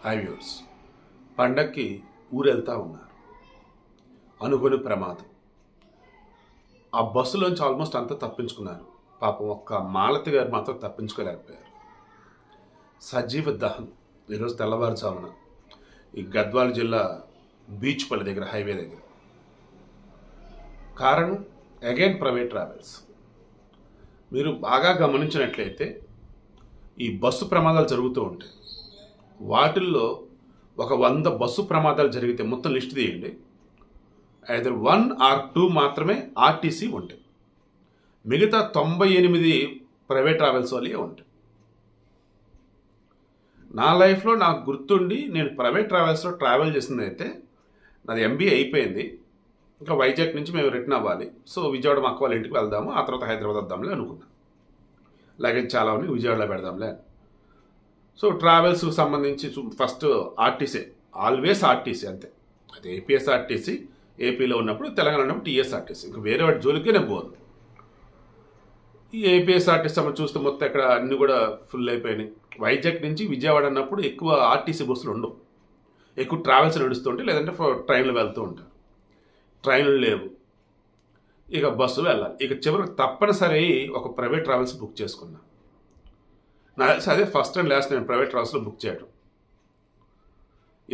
Hi viewers. పండక్కి ఊరెళ్తా ఉన్నారు. అనుకోని ప్రమాదం. ఆ బస్సులోంచి ఆల్మోస్ట్ అంతా తప్పించుకున్నారు. పాపం ఒక్క మాలతి గారు మాత్రం తప్పించుకోలేకపోయారు. సజీవ దహనం ఈరోజు తెల్లవారుజామున ఈ గద్వాల జిల్లా బీచ్పల్లి దగ్గర, హైవే దగ్గర. కారణం అగైన్ ప్రైవేట్ ట్రావెల్స్. మీరు బాగా గమనించినట్లయితే ఈ బస్సు ప్రమాదాలు జరుగుతూ ఉంటాయి. వాటిల్లో ఒక 100 బస్సు ప్రమాదాలు జరిగితే మొత్తం లిస్ట్ తీయండి, ఐదర్ 1 or 2 మాత్రమే ఆర్టీసీ ఉంటాయి. మిగతా 98 ప్రైవేట్ ట్రావెల్స్ వాళ్ళే ఉంటాయి. నా లైఫ్లో నాకు గుర్తుండి నేను ప్రైవేట్ ట్రావెల్స్లో ట్రావెల్ చేసింది అయితే నాది MBA అయిపోయింది. ఇంకా వైజాగ్ నుంచి మేము రిటర్న్ అవ్వాలి. సో విజయవాడ మా అక్క వాళ్ళ ఇంటికి వెళ్దాము, ఆ తర్వాత హైదరాబాద్ వద్దాంలే అనుకున్నాను. లగేజ్ చాలా ఉంది, విజయవాడలో పెడదాంలే. సో ట్రావెల్స్కి సంబంధించి ఫస్ట్ ఆర్టీసీ, ఆల్వేస్ ఆర్టీసీ అంతే. అది ఏపీఎస్ఆర్టీసీ, ఏపీలో ఉన్నప్పుడు, తెలంగాణ ఉన్నప్పుడు టీఎస్ఆర్టీసీ. ఇంకా వేరే వాటి జోలికే నేను పోను. ఈ ఏపీఎస్ఆర్టీసీ చూస్తే మొత్తం ఇక్కడ అన్నీ కూడా ఫుల్ అయిపోయినాయి. వైజాగ్ నుంచి విజయవాడ అన్నప్పుడు ఎక్కువ ఆర్టీసీ బస్సులు ఉండవు, ఎక్కువ ట్రావెల్స్ నడుస్తుంటాయి, లేదంటే ట్రైన్లు వెళ్తూ ఉంటారు. ట్రైన్లు లేవు, ఇక బస్సు వెళ్ళాలి. ఇక చివరికి తప్పనిసరి ఒక ప్రైవేట్ ట్రావెల్స్ బుక్ చేసుకున్నాను. అదే ఫస్ట్ అండ్ లాస్ట్ నేను ప్రైవేట్ ట్రావెల్స్లో బుక్ చేయడం.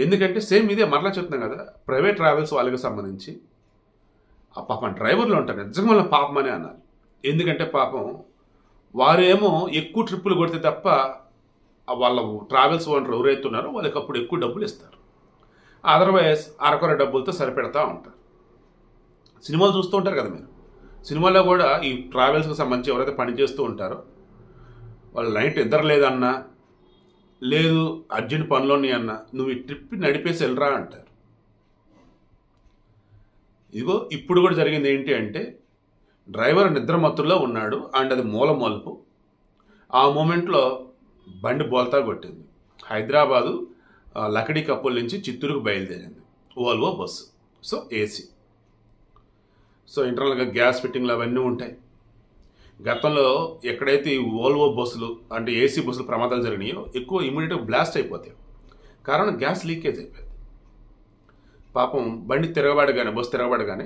ఎందుకంటే సేమ్ ఇదే మరలా చెప్తున్నాం కదా, ప్రైవేట్ ట్రావెల్స్ వాళ్ళకి సంబంధించి ఆ పాపం డ్రైవర్లు ఉంటారు, నిజంగా వాళ్ళ పాపం అనే అన్నారు. ఎందుకంటే పాపం వారేమో ఎక్కువ ట్రిప్పులు కొడితే తప్ప వాళ్ళ ట్రావెల్స్ ఓనర్ ఎవరైతే ఉన్నారో వాళ్ళకి అప్పుడు ఎక్కువ డబ్బులు ఇస్తారు. అదర్వైజ్ అరకొర డబ్బులతో సరిపెడతా ఉంటారు. సినిమాలు చూస్తూ ఉంటారు కదా మీరు, సినిమాల్లో కూడా ఈ ట్రావెల్స్కి సంబంధించి ఎవరైతే పని చేస్తూ ఉంటారో వాళ్ళు నైట్ నిద్ర లేదన్నా, లేదు అర్జెంట్ పనులోని అన్నా, నువ్వు ఈ ట్రిప్ నడిపేసి వెళ్ళరా అంటారు. ఇదిగో ఇప్పుడు కూడా జరిగింది ఏంటి అంటే, డ్రైవర్ నిద్రమత్తులో ఉన్నాడు అండ్ అది మూల మలుపు. ఆ మూమెంట్లో బండి బోల్తా కొట్టింది. హైదరాబాదు లకడీ కప్పుల నుంచి చిత్తూరుకు బయలుదేరింది Volvo bus. So AC, so ఇంటర్నల్గా గ్యాస్ ఫిట్టింగ్లు అవన్నీ ఉంటాయి. గతంలో ఎక్కడైతే ఈ ఓల్వో బస్సులు అంటే ఏసీ బస్సులు ప్రమాదాలు జరిగినాయో ఎక్కువ ఇమీడియట్గా బ్లాస్ట్ అయిపోతాయి. కారణం గ్యాస్ లీకేజ్ అయిపోయింది. పాపం బండి తిరగబడగానే, బస్సు తిరగబడగానే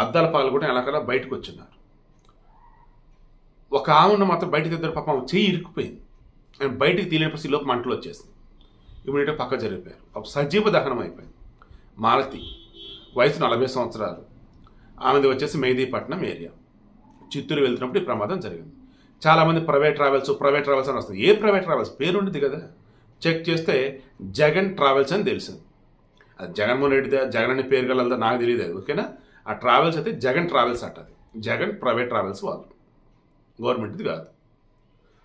అద్దాల పాలు కూడా ఎలాగలా బయటకు వచ్చిన్నారు. ఒక ఆమెను మాత్రం బయటకు ఇద్దరు పాపం చెయ్యి ఇరుక్కుపోయింది. అండ్ బయటికి తీలేపసి లోపు మంటలు వచ్చేసింది. ఇమీడియట్గా పక్క జరిగిపోయారు. సజీవ దహనం అయిపోయింది. మాలతి, వయసు 40 సంవత్సరాలు. ఆమెది వచ్చేసి మెహదీపట్నం ఏరియా. చిత్తూరు వెళ్తున్నప్పుడు ఈ ప్రమాదం జరిగింది. చాలామంది ప్రైవేట్ ట్రావెల్స్ అని వస్తుంది. ఏ ప్రైవేట్ ట్రావెల్స్ పేరు ఉండేది కదా, చెక్ చేస్తే జగన్ ట్రావెల్స్ అని తెలిసింది. అది జగన్మోహన్ రెడ్డిదే, జగన్ అని పేరు గలదా నాకు తెలియదు. అది ఓకేనా. ఆ ట్రావెల్స్ అయితే జగన్ ట్రావెల్స్ అంటది. జగన్ ప్రైవేట్ ట్రావెల్స్ వాళ్ళు, గవర్నమెంట్ది కాదు.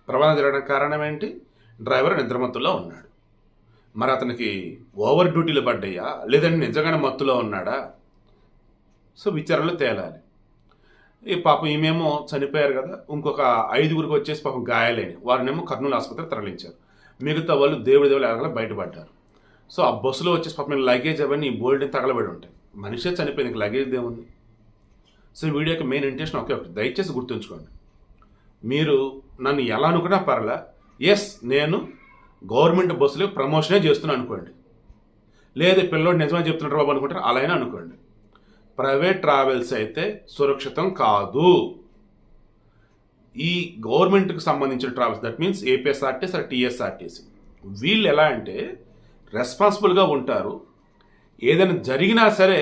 ప్రమాదం జరగడానికి కారణం ఏంటి? డ్రైవర్ నిద్రమత్తులో ఉన్నాడు. మరి అతనికి ఓవర్ డ్యూటీలు పడ్డాయా, లేదంటే నిజంగానే మత్తులో ఉన్నాడా? సో విచారణలో తేలాలి. ఈ పాపం ఈమెమో చనిపోయారు కదా, ఇంకొక 5గురికి వచ్చేసి పాపం గాయాలేని వారినేమో కర్నూలు ఆసుపత్రికి తరలించారు. మిగతా వాళ్ళు దేవుడి ఎలాగలా బయటపడ్డారు. సో ఆ బస్సులో వచ్చేసి పాపం లగేజ్ అవన్నీ బోల్డ్ని తగలబడి ఉంటాయి. మనిషే చనిపోయింది, ఇంక లగేజ్ ఏముంది? సో వీడియోకి మెయిన్ ఇంటెన్షన్ ఒకే ఒకటి, దయచేసి గుర్తుంచుకోండి. మీరు నన్ను ఎలా అనుకున్నా పర్లా, ఎస్ నేను గవర్నమెంట్ బస్సులో ప్రమోషనే చేస్తున్నాను అనుకోండి, లేదు పిల్లోడు నిజమే చెప్తున్నారు బాబు అనుకుంటారు, అలా అయినా అనుకోండి. ప్రైవేట్ ట్రావెల్స్ అయితే సురక్షితం కాదు. ఈ గవర్నమెంట్కి సంబంధించిన travels, that means APSRTC or TSRTC, వీళ్ళు ఎలా అంటే రెస్పాన్సిబుల్గా ఉంటారు. ఏదైనా జరిగినా సరే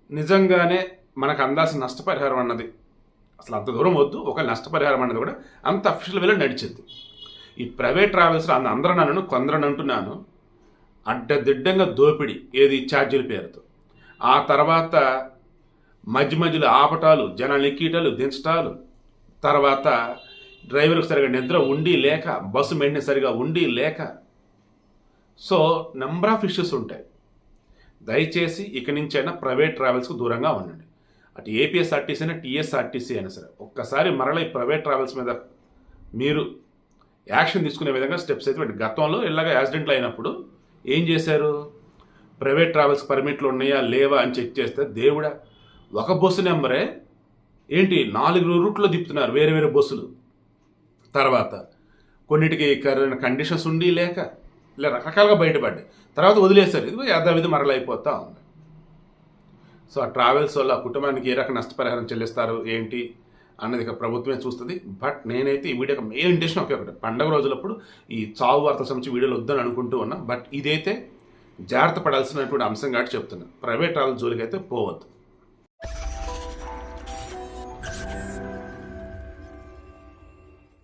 నిజంగానే మనకు అందాల్సిన నష్టపరిహారం అన్నది అసలు అంత దూరం వద్దు, ఒక నష్టపరిహారం అన్నది కూడా అంత అఫీషియల్ వేలో నడిచింది. ఈ ప్రైవేట్ ట్రావెల్స్లో అందరూ నన్ను కొందరని అంటున్నాను, అడ్డదిడ్డంగా దోపిడీ, ఏది ఛార్జీల పేరుతో. ఆ తర్వాత మధ్యలో ఆపటాలు, జనాలు ఎక్కిటాలు, దించటాలు, తర్వాత డ్రైవర్కి సరిగా నిద్ర ఉండి లేక, బస్సు మెయింటెనెన్స్ సరిగా ఉండి లేక, సో నెంబర్ ఆఫ్ ఇష్యూస్ ఉంటాయి. దయచేసి ఇక నుంచైనా ప్రైవేట్ ట్రావెల్స్కు దూరంగా ఉండండి. అటు ఏపీఎస్ఆర్టీసీ అయినా టీఎస్ఆర్టీసీ అయినా సరే, ఒక్కసారి మరలా ఈ ప్రైవేట్ ట్రావెల్స్ మీద మీరు యాక్షన్ తీసుకునే విధంగా స్టెప్స్ అయితే గతంలో ఇలాగ యాక్సిడెంట్లు అయినప్పుడు ఏం చేశారు? ప్రైవేట్ ట్రావెల్స్ పర్మిట్లు ఉన్నాయా లేవా అని చెక్ చేస్తే దేవుడా, ఒక బస్సు నెంబరే ఏంటి 4 రూట్లో తిప్పుతున్నారు వేరే వేరే బస్సులు. తర్వాత కొన్నిటికి కండిషన్స్ ఉండి లేక, ఇలా రకరకాలుగా బయటపడ్డాయి. తర్వాత వదిలేశారు. ఇది యథావిధి మరలైపోతూ ఉంది. సో ఆ ట్రావెల్స్ వల్ల ఆ కుటుంబానికి ఏ రకం నష్టపరిహారం చెల్లిస్తారు ఏంటి అన్నది ఇక ప్రభుత్వమే చూస్తుంది. బట్ నేనైతే ఈ వీడియోకి మెయిన్ ఇంటెన్షన్ ఒకే ఒకటి, పండగ రోజులప్పుడు ఈ చావు వార్తల సంబంధించి వీడియోలు వద్దని అనుకుంటూ ఉన్నా. బట్ ఇదైతే జాగ్రత్త పడాల్సినటువంటి అంశం కాబట్టి చెప్తున్నా. ప్రైవేట్ ట్రావెల్ జోలికి అయితే పోవద్దు.